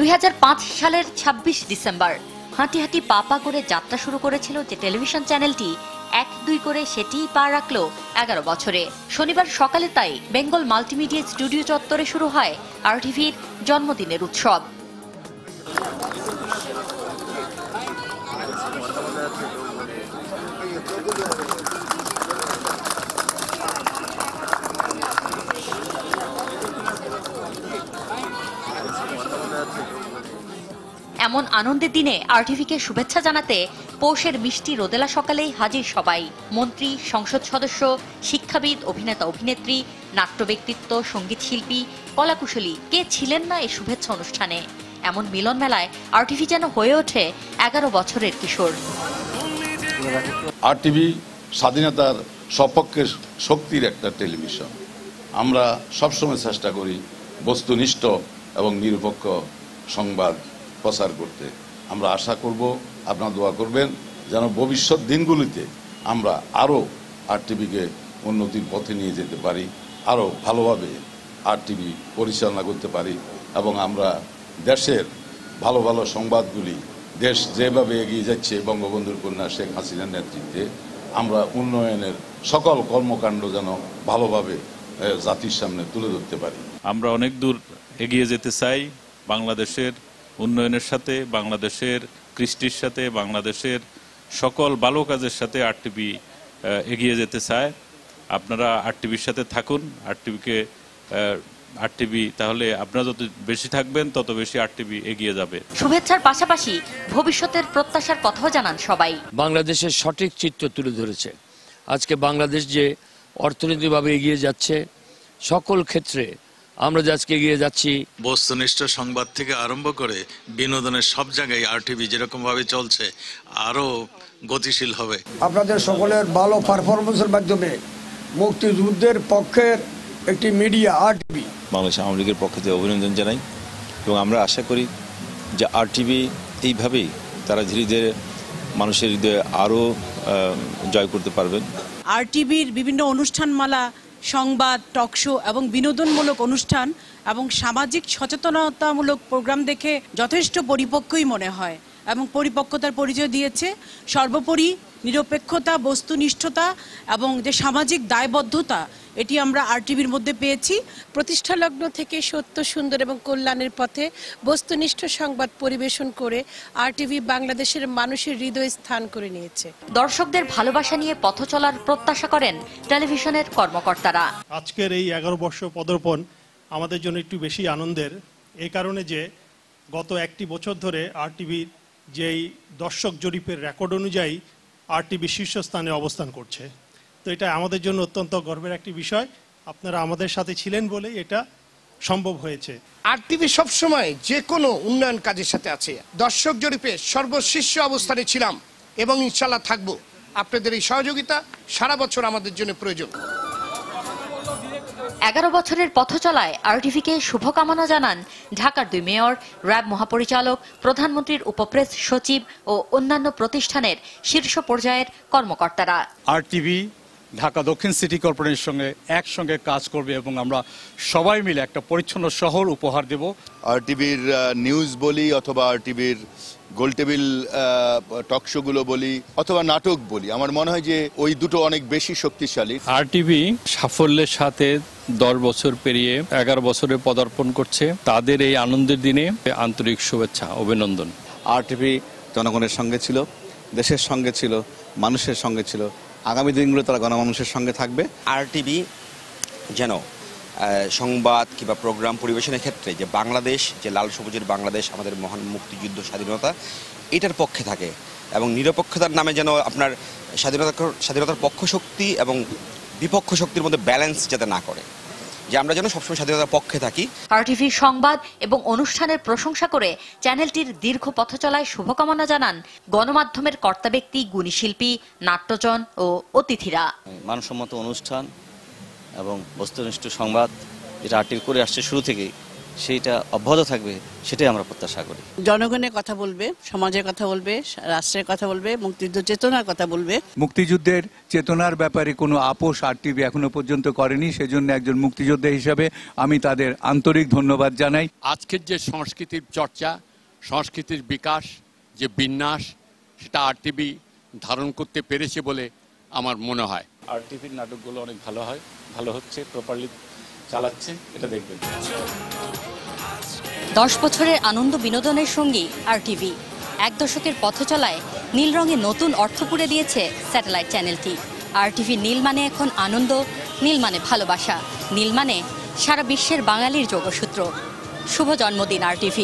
2005 সালের 26 ডিসেম্বর হাঁটি হাঁটি পা করে যাত্রা শুরু করেছিল যে টেলিভিশন চ্যানেলটি 1-2 করে সেটিই পা রাখলো 11 বছরে। শনিবার সকালে তাই বেঙ্গল মাল্টিমিডিয়া স্টুডিও চত্বরে শুরু হয় আরটিভির জন্মদিনের উৎসব। এমন আনন্দের দিনে আরটিভিকে শুভেচ্ছা জানাতে পৌষের মিষ্টি রোদেলা সকালেই হাজির সবাই। মন্ত্রী, সংসদ সদস্য, শিক্ষাবিদ, অভিনেতা অভিনেত্রী, নাট্য ব্যক্তিত্ব, সঙ্গীত শিল্পী, কলাকুশলী, কে ছিলেন না এই শুভেচ্ছা অনুষ্ঠানে। এমন মিলন মেলায় আরটিভি যেন হয়ে ওঠে 11 বছরের কিশোর। আরটিভি স্বাধীনতার সপক্ষের শক্তির একটা টেলিভিশন। আমরা সবসময় চেষ্টা করি বস্তুনিষ্ঠ এবং নিরপেক্ষ সংবাদ প্রচার করতে। আমরা আশা করব, আপনারা দোয়া করবেন যেন ভবিষ্যৎ দিনগুলিতে আমরা আরও আরটিভিকে উন্নতির পথে নিয়ে যেতে পারি, আরও ভালোভাবে আরটিভি পরিচালনা করতে পারি এবং আমরা দেশের ভালো ভালো সংবাদগুলি, দেশ যেভাবে এগিয়ে যাচ্ছে বঙ্গবন্ধুর কন্যা শেখ হাসিনার নেতৃত্বে, আমরা উন্নয়নের সকল কর্মকাণ্ড যেন ভালোভাবে জাতির সামনে তুলে ধরতে পারি। আমরা অনেক দূর এগিয়ে যেতে চাই বাংলাদেশের উন্নয়নের সাথে, বাংলাদেশের কৃষ্টির সাথে, বাংলাদেশের সকল ভালো কাজের সাথে আরটিভি এগিয়ে যেতে চায়। আপনারা আরটিভির সাথে থাকুন, আরটিভি তাহলে আপনারা যত বেশি থাকবেন তত বেশি আরটিভি এগিয়ে যাবে। শুভেচ্ছার পাশাপাশি ভবিষ্যতের প্রত্যাশার কথাও জানান সবাই। বাংলাদেশের সঠিক চিত্র তুলে ধরেছে। আজকে বাংলাদেশ যে অর্থনৈতিকভাবে এগিয়ে যাচ্ছে, সকল ক্ষেত্রে আমরা যে আজকে এগিয়ে যাচ্ছি। বস্তুনিষ্ঠ সংবাদ থেকে আরম্ভ করে বিনোদনের সব জায়গায় আরটিভি যেরকম ভাবে চলছে আরো গতিশীল হবে। আপনাদের সকলের ভালো পারফরমেন্সের মাধ্যমে মুক্তিযুদ্ধের পক্ষের একটি মিডিয়া আরটিভি বাংলাদেশ আওয়ামী লীগের পক্ষ থেকে অভিনন্দন জানাই এবং আমরা আশা করি যে আরটিভি এইভাবেই তারা ধীরে ধীরে মানুষের হৃদয়ে আরও জয় করতে পারবেন। আরটিভির বিভিন্ন অনুষ্ঠানমালা, সংবাদ, টকশো এবং বিনোদনমূলক অনুষ্ঠান এবং সামাজিক সচেতনতামূলক প্রোগ্রাম দেখে যথেষ্ট পরিপক্কই মনে হয় এবং পরিপক্কতার পরিচয় দিয়েছে। সর্বোপরি নিরপেক্ষতা, বস্তুনিষ্ঠতা এবং যে সামাজিক দায়বদ্ধতা, এটি আমরা আরটিভির মধ্যে পেয়েছি। প্রতিষ্ঠা লগ্ন থেকে সত্য, সুন্দর এবং কল্যাণের পথে বস্তুনিষ্ঠ সংবাদ পরিবেশন করে আরটিভি বাংলাদেশের মানুষের হৃদয়ে স্থান করে নিয়েছে। দর্শকদের ভালোবাসা নিয়ে পথ চলার প্রত্যাশা করেন টেলিভিশনের কর্মকর্তারা। আজকের এই 11 বর্ষ পদার্পণ আমাদের জন্য একটু বেশি আনন্দের, এই কারণে যে গত একটি বছর ধরে আরটিভির যেই দর্শক জরিপের রেকর্ড অনুযায়ী আরটিভি শীর্ষস্থানে অবস্থান করছে। তো এটা আমাদের জন্য অত্যন্ত গর্বের একটি বিষয়। আপনারা আমাদের সাথে ছিলেন বলেই এটা সম্ভব হয়েছে। আরটিভি সবসময় যে কোনো উন্নয়ন কাজের সাথে আছে। দর্শক জরিপে সর্বশীর্ষ অবস্থানে ছিলাম এবং ইনশাল্লাহ থাকবো। আপনাদের এই সহযোগিতা সারা বছর আমাদের জন্য প্রয়োজন। 11 বছরের পথ চলায় আরটিভিকে শুভকামনা জানান ঢাকার 2 মেয়র, র্যাব মহাপরিচালক, প্রধানমন্ত্রীর উপপ্রেস সচিব ও অন্যান্য প্রতিষ্ঠানের শীর্ষ পর্যায়ের কর্মকর্তারা। আরটিভি ঢাকা দক্ষিণ সিটি কর্পোরেশনের সঙ্গে একসঙ্গে কাজ করবে এবং আমরা সবাই মিলে একটা পরিচ্ছন্ন শহর উপহার দেব। আরটিভির নিউজ বলি অথবা আরটিভির গোলটেবিল টকশোগুলো বলি অথবা নাটক বলি, আমার মনে হয় যে ওই দুটো অনেক বেশি শক্তিশালী। আরটিভি সাফল্যের সাথে 10 বছর পেরিয়ে 11 বছরে পদার্পণ করছে। তাদের এই আনন্দের দিনে আন্তরিক শুভেচ্ছা, অভিনন্দন। আরটিভি জনগণের সঙ্গে ছিল, দেশের সঙ্গে ছিল, মানুষের সঙ্গে ছিল। আগামী দিনগুলো তারা গণমানুষের সঙ্গে থাকবে। আরটিভি যেন সংবাদ কিংবা প্রোগ্রাম পরিবেশনের ক্ষেত্রে যে বাংলাদেশ, যে লাল সবুজের বাংলাদেশ, আমাদের মহান মুক্তিযুদ্ধ, স্বাধীনতা, এটার পক্ষে থাকে এবং নিরপেক্ষতার নামে যেন আপনার স্বাধীনতার পক্ষ শক্তি এবং বিপক্ষ শক্তির মধ্যে ব্যালেন্স যাতে না করে, যে আমরা যেন সবসময় স্বাধীনতার পক্ষে থাকি। আরটিভি সংবাদ এবং অনুষ্ঠানের প্রশংসা করে চ্যানেলটির দীর্ঘ পথ চলায় শুভকামনা জানান গণমাধ্যমের কর্তা ব্যক্তি, গুণী শিল্পী, নাট্যজন ও অতিথিরা। মানসম্মত অনুষ্ঠান এবং বস্তুনিষ্ঠ সংবাদ যেটা আরটিভি করে আসছে শুরু থেকেই, সেইটা অব্যাহত থাকবে, সেটাই আমরা প্রত্যাশা করি। জনগণের কথা বলবে, সমাজের কথা বলবে, রাষ্ট্রের কথা বলবে, মুক্তিযুদ্ধ চেতনার কথা বলবে। মুক্তিযুদ্ধের চেতনার ব্যাপারে কোনো আপোষ RTV এখনো পর্যন্ত করেনি, সেজন্য একজন মুক্তিযোদ্ধা হিসাবে আমি তাদের আন্তরিক ধন্যবাদ জানাই। আজকের যে সংস্কৃতির চর্চা, সংস্কৃতির বিকাশ, যে বিন্যাস, সেটা RTV ধারণ করতে পেরেছে বলে আমার মনে হয়। RTVর নাটকগুলো অনেক ভালো হচ্ছে, প্রপারলি চালাচ্ছে, এটা দেখবেন। 10 বছরের আনন্দ বিনোদনের সঙ্গী RTV। 1 দশকের পথ চলায় নীল রঙে নতুন অর্থ পুরে দিয়েছে স্যাটেলাইট চ্যানেলটি। RTV নীল মানে এখন আনন্দ, নীল মানে ভালোবাসা, নীল মানে সারা বিশ্বের বাঙালির যোগসূত্র। শুভ জন্মদিন RTV।